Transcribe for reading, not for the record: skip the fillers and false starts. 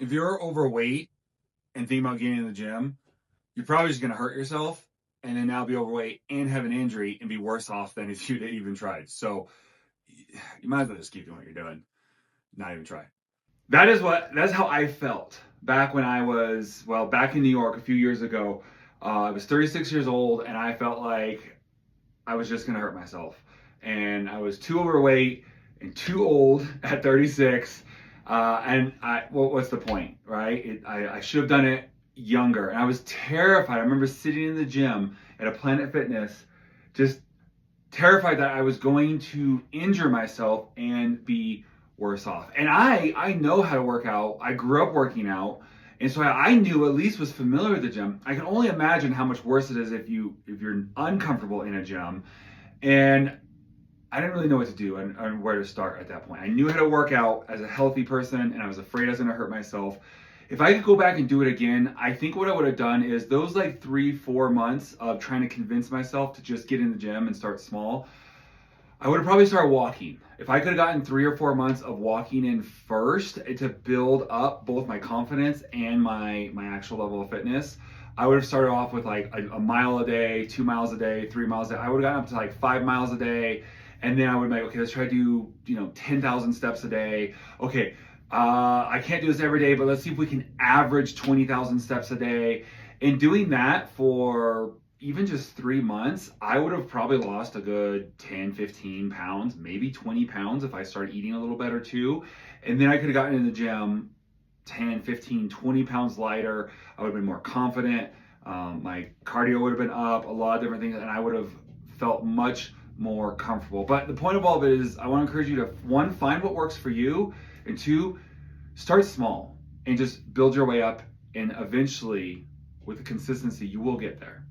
if you're overweight and think about getting in the gym, you're probably just going to hurt yourself and then now be overweight and have an injury and be worse off than if you'd even tried. So you might as well just keep doing what you're doing, not even try. That's how I felt back when I was, well, back in New York a few years ago. I was 36 years old and I felt like I was just going to hurt myself. And I was too overweight and too old at 36. What's the point, right? I should have done it younger. And I was terrified. I remember sitting in the gym at a Planet Fitness, just terrified that I was going to injure myself and be worse off. And I know how to work out. I grew up working out. And so I knew, at least was familiar with the gym. I can only imagine how much worse it is if you're uncomfortable in a gym. And I didn't really know what to do and where to start at that point. I knew how to work out as a healthy person, and I was afraid I was going to hurt myself. If I could go back and do it again, I think what I would have done is those like 3-4 months of trying to convince myself to just get in the gym and start small, I would have probably started walking. If I could have gotten 3 or 4 months of walking in first to build up both my confidence and my actual level of fitness, I would have started off with like a mile a day, 2 miles a day, 3 miles a day. I would have gotten up to like 5 miles a day. And then I would be like, okay, let's try to do, 10,000 steps a day. Okay, I can't do this every day, but let's see if we can average 20,000 steps a day. And doing that for even just 3 months, I would have probably lost a good 10, 15 pounds, maybe 20 pounds if I started eating a little better too. And then I could have gotten in the gym 10, 15, 20 pounds lighter. I would have been more confident. My cardio would have been up, a lot of different things, and I would have felt much more comfortable. But the point of all of it is I want to encourage you to, one, find what works for you, and two, start small and just build your way up, and eventually with the consistency you will get there.